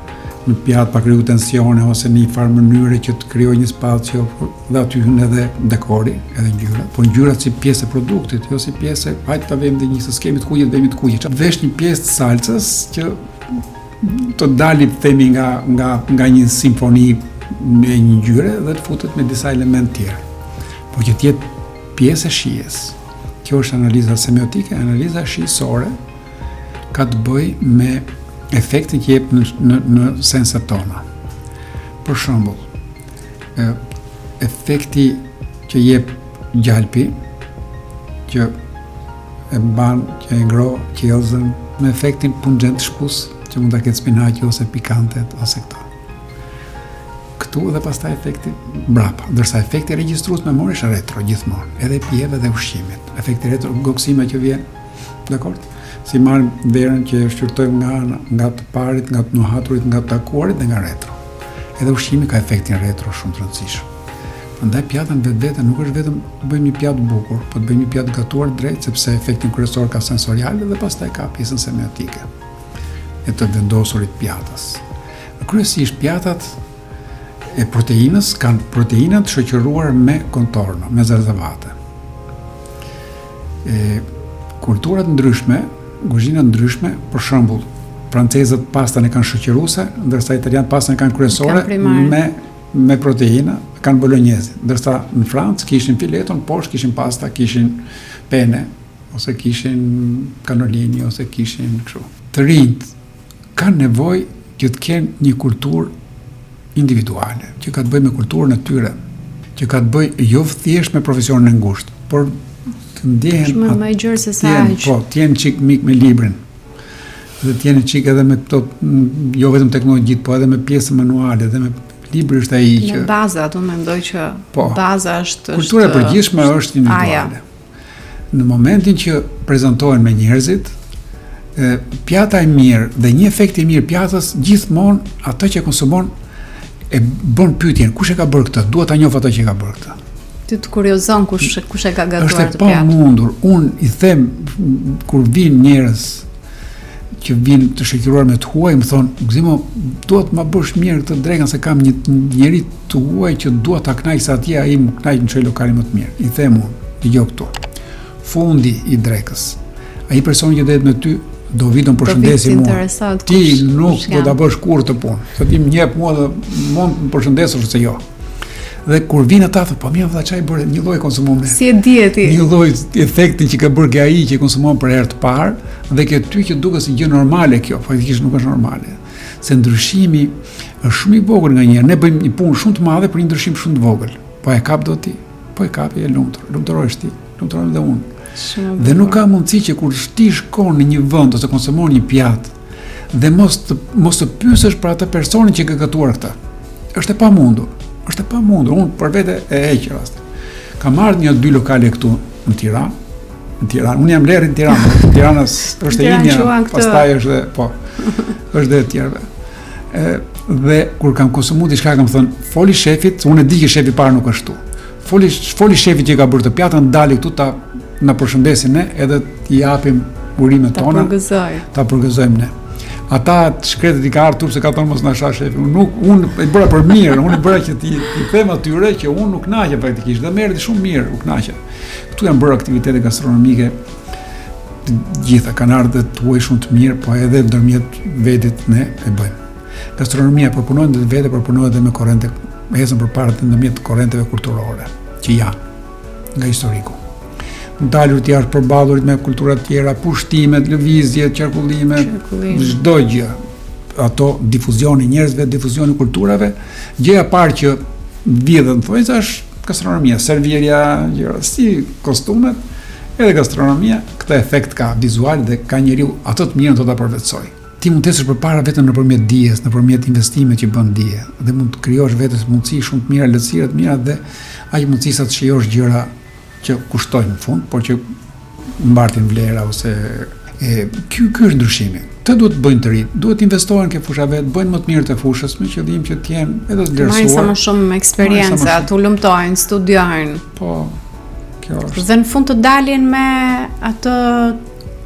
në pjatë pa kriju tensione ose një farë mënyre që të krijoj një spacio dhe aty hyn edhe dekori, edhe ngjyra. Po ngjyrat si pjesë e produktit, jo si pjesë, hajde ta vëmë një skemi të kuqe, bëjmë të kuqe. Vesh një pjesë të salcës që të dali themi nga një simfoni me një ngjyre dhe të futet me disa elementë tjerë. Po që të jetë pjesë e shijes. Kjo është analiza semiotike, analiza shijësore ka të bëjë me efektin që jep në senset tona. Për shembull, efekti që jep gjalpi, që e mban, që e ngro qiellzën, me efektin pungent shpus, që mund ta ketë spinaqi ose pikantet ose këto. Këtu dhe pastaj efekti mbrapa, ndërsa efekti regjistrues memori është retro gjithmonë, edhe pjeve dhe ushqimit. Efekti retro goksime që vjen, dakord? Si marrim verën që e shqyrtojmë nga të parit, nga të nuhaturit, nga të takuarit dhe nga retro. Edhe ushqimi ka efektin retro shumë të rëndësishëm. Prandaj pjata në vetvete nuk është vetëm bëjmë një pjatë bukur, po të bëjmë një pjatë gatuar drejt, sepse efektin kryesor ka sensorial dhe pastaj ka pjesën semiotike e të vendosurit pjatës. Kryesisht pjatat e proteinës kanë proteinat shoqëruar me kontorno, me zarzavate. Kulturat ndryshme, kuzhina ndryshme, për shembull, francezët pastën e kanë shoqëruese, ndërsa italianët pastën e kanë kryesore me proteina, kanë bolognese. Ndërsa në Francë kishin fileton, poshtë kishin pasta, kishin pene, ose kishin canolini, ose kishin kështu. Të rinjt kanë nevojë që të kenë një kulturë individuale, që ka të bëjë me kulturën e tyre, që ka të bëjë jo thjesht me profesionin e ngushtë, por të ndjehen më gjërë se sa aq. Po, t'jenë qik mik me librin. Dhe t'jenë qik edhe me këto, jo vetëm teknologjit, po edhe me pjesë manuale, edhe me libri është ai që... Në baza, tu mendoj që baza është... Kultura e përgjithshme është individuale. Në momentin që prezantohen me njerëzit, pjata e mirë dhe një efekt i mirë pjatës, gjithmonë ato që konsumon e bën pyetjen, kush e ka bërë këtë? Duhet ta njoh ato që ka bërë këtë. Ti të kuriozon kush e ka gatuar të pjatë. Është e pamundur. Unë i them kur vin njerëz që vinë të shoqëruar me të huaj, më thonë, Gzimo, duhet ma bësh mirë këtë drekën se kam një njeri të huaj që duhet ta knaq sa atje ai më knaq në çoj lokali më të mirë. I them unë, dëgjoj këtu. Fundi i drekës. Ai personi që do jetë me ty do vitën përshëndesi mua. Ti nuk do ta bësh kurrë të punë. Se ti më jep mua dhe mund të përshëndesësh se jo. Dhe kur vinë ata thonë, po mirë vëlla çaj bëre një lloj konsumon. Si e di ti? Një lloj efekti që ka bërë ai që konsumon për herë të parë dhe ke ty që duket si gjë normale kjo, faktikisht nuk është normale. Se ndryshimi është shumë i vogël nganjëherë. Ne bëjmë një punë shumë të madhe për një ndryshim shumë të vogël. Po e kap do ti. Po e kapi e lumtur. Lumturohesh ti. Lumturohem dhe unë. Dhe nuk ka mundësi që kur ti shkon në një vend ose konsumon një pjatë dhe mos të pyesësh për atë personin që ka gatuar këtë. Është e pamundur. Është e pamundur. Unë për vete e heq rastin. Kam marrë një 2 lokale këtu në Tiranë. Unë jam lerë në Tiranë. Tiranës është e imja, pastaj është dhe po. Është dhe e tjerëve. Dhe kur kam konsumuar diçka kam thënë, foli shefit, unë e di që shefi parë nuk është këtu. Foli shefit që ka bërë të pjatën, dali këtu ta na përshëndesin ne edhe t'i japim urimet tona. Ta përgëzojmë ne. Ata shkretet i ka ardhur se ka thonë mos na shash shefi. Unë e bëra për mirë, unë e bëra që ti them atyre që unë nuk kënaqem praktikisht dhe merrti shumë mirë, u kënaqem. Këtu janë bërë aktivitete gastronomike të gjitha, kanë ardhur të huaj shumë të mirë, po edhe ndërmjet vetit ne e bëjmë. Gastronomia përpunohet dhe vetë përpunohet edhe me korrente, ecën përpara të ndërmjet korrenteve kulturore që janë nga historiku. Dalur të jashtë përballurit me kultura të tjera, pushtimet, lëvizjet, qarkullimet, çdo gjë. Ato difuzioni njerëzve, difuzioni kulturave, gjëja e parë që vjedhën thojza është gastronomia, servirja, gjëra si kostumet, edhe gastronomia, këtë efekt ka vizual dhe ka njeriu ato të mirën do ta përvetësoj. Ti mund të ecësh përpara vetëm nëpërmjet dijes, nëpërmjet investimeve që bën dije, dhe mund të krijosh vetes mundësi shumë të mira, lehtësira të mira dhe aq mundësi sa të shijosh gjëra që kushtojnë në fund, por që mbartin vlera ose ky është ndryshimi. Të duhet të bëjnë të rit, duhet të investohen ke fusha vet, bëjnë më të mirë të fushës me qëllim që të jenë edhe të vlerësuar. Marrin sa më shumë eksperiencë, tu lumtojnë, studiojnë. Po, kjo është. Dhe në fund të dalin me atë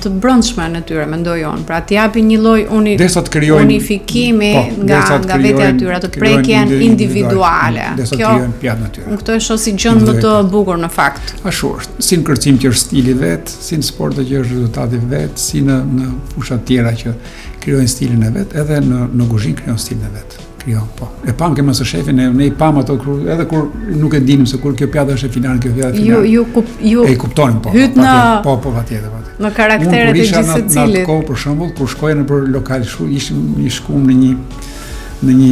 të brendshme në tyre, mendoj unë. Pra të japin një lloj unifikimi nga vetja e tyre, të prekjen individuale. Kjo unë këto e shoh si gjën më të bukur në fakt. Ashtu është. Si në kërcim që është stili vet, si në sport që është rezultati vet, si në fusha të tjera që krijojnë stilin e vet, edhe në kuzhinë krijojnë stilin e vet. Po. E pam ke mësë shefin, ne i pam ato edhe kur nuk e dinim se kur kjo pjatë është e finale, kjo pjatë e finale. Ju e kuptonim po. Hyt në patjetër. Në karakteret e gjithë secilit. Unë kur isha në kohë për shembull, kur shkoja në për lokal, ishim shkuam në një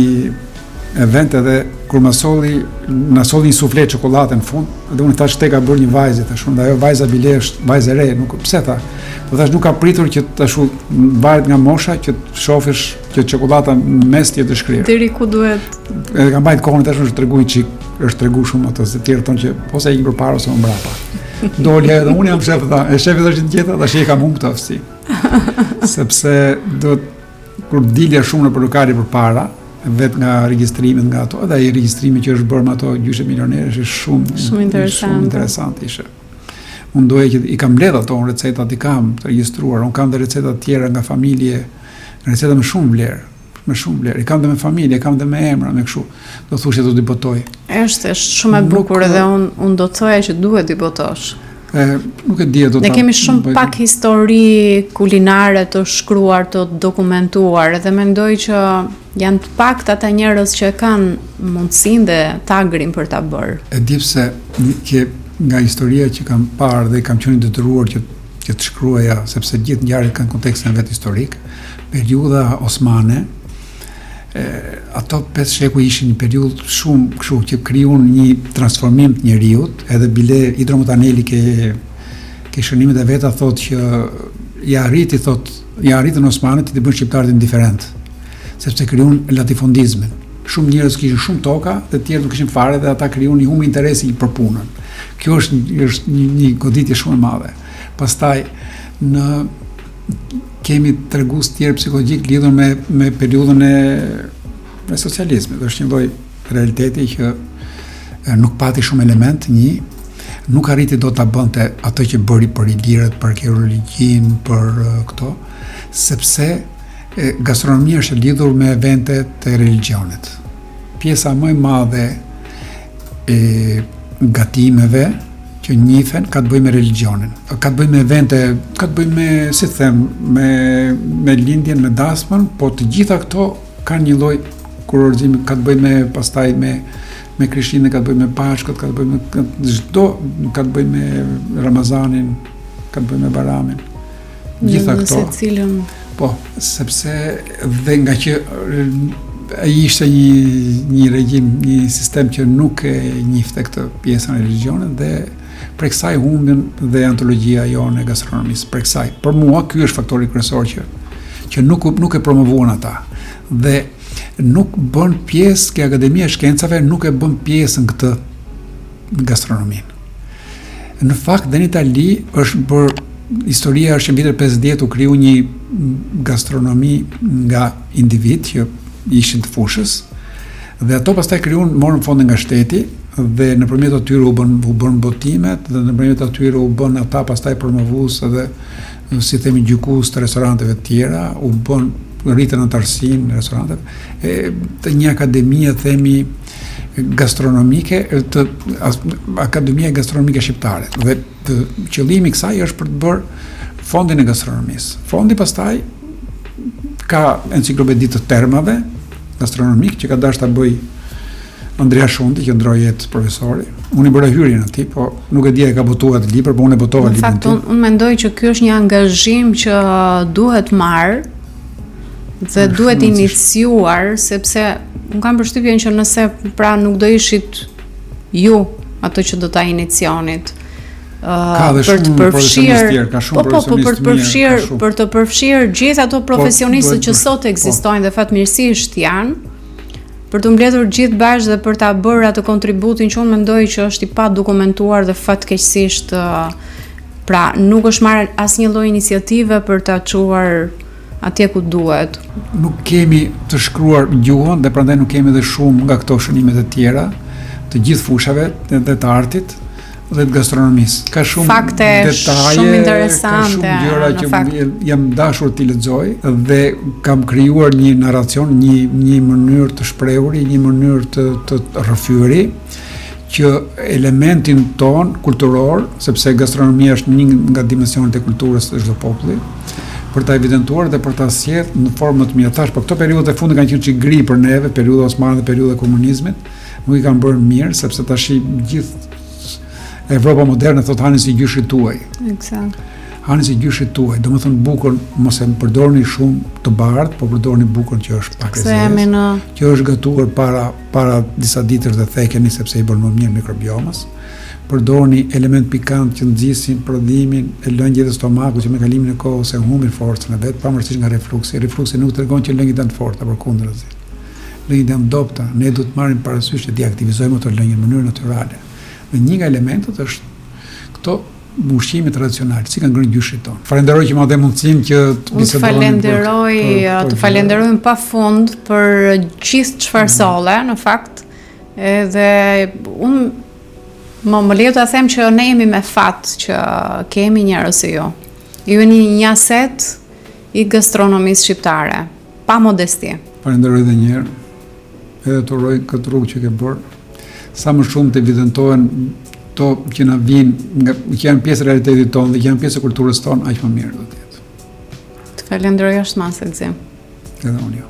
event edhe kur na solli një sufle çokoladë në fund, dhe unë thash tek ka bërë një vajzë, tash unë ajo vajza bile është vajzë e re, nuk pse tha. Po thash nuk ka pritur që tash varet nga mosha që të shohësh që çokolada mes të shkrirë. Deri ku duhet. Edhe ka mbajt kohën tash është treguar çik, është treguar shumë ato se të tjerë thonë që ose ikin përpara ose më mbrapa. Doli edhe unë jam shef tha, e shefi tash në tjetër, tash e kam humbur këtë aftësi. Sepse do kur dilja shumë në lokale përpara, vetë nga regjistrimet nga ato, edhe ai regjistrimi që është bërë me ato gjyshe milionerësh është shumë interesant ishte. Unë doja që i kam mbledh ato recetat, i kam të regjistruar, unë kam dhe receta të tjera nga familje, receta me shumë vlerë, i kam dhe me familje, i kam dhe me emra, me kështu, do thushë do t'i botoj. Është shumë e bukur edhe unë do të thoja që duhet t'i botosh. Nuk e di do ta. Ne kemi shumë pak histori kulinare të shkruar, të dokumentuar, dhe mendoj që janë të pakta ata njerëz që kanë mundësinë dhe tagrin për ta bërë. E di pse që nga historia që kam parë dhe kam qenë i detyruar që të shkruaja, sepse gjithë ngjarjet kanë kontekstin vet historik, periudha osmane, ato 5 shekuj ishin një periudhë shumë kështu që krijuan një transformim të njerëzit, edhe bile Hidromotaneli ke shënimet e veta thotë që ja arritën osmanët të bëjnë shqiptarët indiferent, sepse krijuan latifundizmin. Shumë njerëz kishin shumë toka, dhe të tjerë nuk kishin fare dhe ata krijuan një humbje interesi për punën. Kjo është një goditje shumë e madhe. Pastaj kemi tregues të tjerë psikologjik lidhur me periudhën e socializmit. Është një lloj realiteti që nuk pati shumë element, nuk arriti do ta bënte ato që bëri për Ilirët, për arkeologjin, për këto, sepse gastronomia është lidhur me eventet e religionit. Pjesa më e madhe e gatimeve që njihen ka të bëjë me religionin, ka të bëjë me evente, ka të bëjë me, si them, me lindjen, me dasmën, po të gjitha këto kanë një lloj kurorëzimi, ka të bëjë me pastaj me Krishtinë, ka të bëjë me Pashkët, ka të bëjë me çdo, ka të bëjë me Ramazanin, ka të bëjë me Baramin. Gjitha këto. Po, sepse dhe nga që ai ishte një regjim, një sistem që nuk e njifte këtë pjesën e religionit dhe për kësaj humbin dhe antologjia jonë e gastronomisë. Për kësaj, për mua ky është faktori kryesor që nuk e promovuan ata. Dhe nuk bën pjesë ke Akademia e Shkencave, nuk e bën pjesën këtë gastronominë. Në fakt, dhe në Itali është bërë, historia është që në vitën 50 u kriju një gastronomi nga individ që ishin të fushës, dhe ato pastaj morën fonde nga shteti, dhe nëpërmjet atyre u bën botimet, dhe nëpërmjet atyre u bën ata pastaj promovues edhe, si themi, gjykues të restoranteve të tjera, u bën rritën antarësinë në restoranteve, të një akademie, themi, gastronomike, Akademia Gastronomike Shqiptare. Dhe qëllimi i kësaj është për të bërë fondin e gastronomisë. Fondi pastaj ka enciklopedi të termave gastronomik që ka dashur ta bëj Andrea Shunti, që ndroi jetë profesori. Unë i bëra hyrjen atij, po nuk e di e ka botuar atë libër, po unë e botova librin. Në fakt, unë mendoj që ky është një angazhim që duhet marr dhe duhet iniciuar, sepse unë kam përshtypjen që nëse pra nuk do ishit ju ato që do ta inicionit, për të përfshirë, për të përfshirë gjithë ato profesionistët që sot ekzistojnë dhe fatmirësisht janë, për të mbledhur gjithë bashkë dhe për ta bërë atë kontributin që unë mendoj që është i pa dokumentuar dhe fatkeqësisht, pra nuk është marrë asnjë lloj iniciative për ta çuar atje ku duhet. Nuk kemi të shkruar gjuhën dhe prandaj nuk kemi edhe shumë nga këto shënimet e tjera të gjithë fushave dhe të artit dhe të gastronomisë. Ka shumë fakte detaje, shumë interesante, ka shumë gjëra që jam dashur t'i lexoj dhe kam krijuar një narracion, një mënyrë të shprehuri, një mënyrë të rrëfyeri që elementin ton kulturor, sepse gastronomia është një nga dimensionet e kulturës të çdo populli, për ta evidentuar dhe për ta sjellë në formë më të mirë. Tash, po këto periudhë e fundit kanë qenë çik gri për neve, periudha osmane dhe periudha e komunizmit, nuk i kanë bërë mirë, sepse tash gjithë Evropa moderne thot hani si gjyshit tuaj. Eksakt. Hani si gjyshit tuaj. Domethënë bukën mos e përdorni shumë të bardhë, po përdorni bukën që është pak e zezë, që është gatuar para disa ditësh dhe thekeni sepse i bën më mirë mikrobiomës. Përdorni element pikant që nxisin prodhimin e lëngjeve të stomakut që me kalimin e kohës e humbin forcën e vet, pavarësisht nga refluksi. Refluksi nuk tregon që lëngjët janë të forta, përkundërzi. Lëngjët janë dobta. Ne duhet të marrim parasysh që t'i aktivizojmë ato lëngjë në mënyrë natyrale. Dhe një nga elementet është këto ushqime tradicionale, si kanë ngrënë gjyshit tonë. Falenderoj që më dhe mundësinë që të bisedojmë. Të falenderojmë pafund për gjithë çfarë solle, në fakt. Edhe unë më lejo ta them që ne jemi me fat që kemi njerëz si ju. Ju jeni një aset i gastronomisë shqiptare, pa modesti. Falenderoj edhe një herë. Edhe të uroj këtë rrugë që ke bërë. Sa më shumë të evidentohen to që na vinë, që janë pjesë e realitetit tonë dhe që janë pjesë e kulturës tonë, aq më mirë do të jetë. Të falenderoj ashtëmas, Gzim. Edhe unë jo.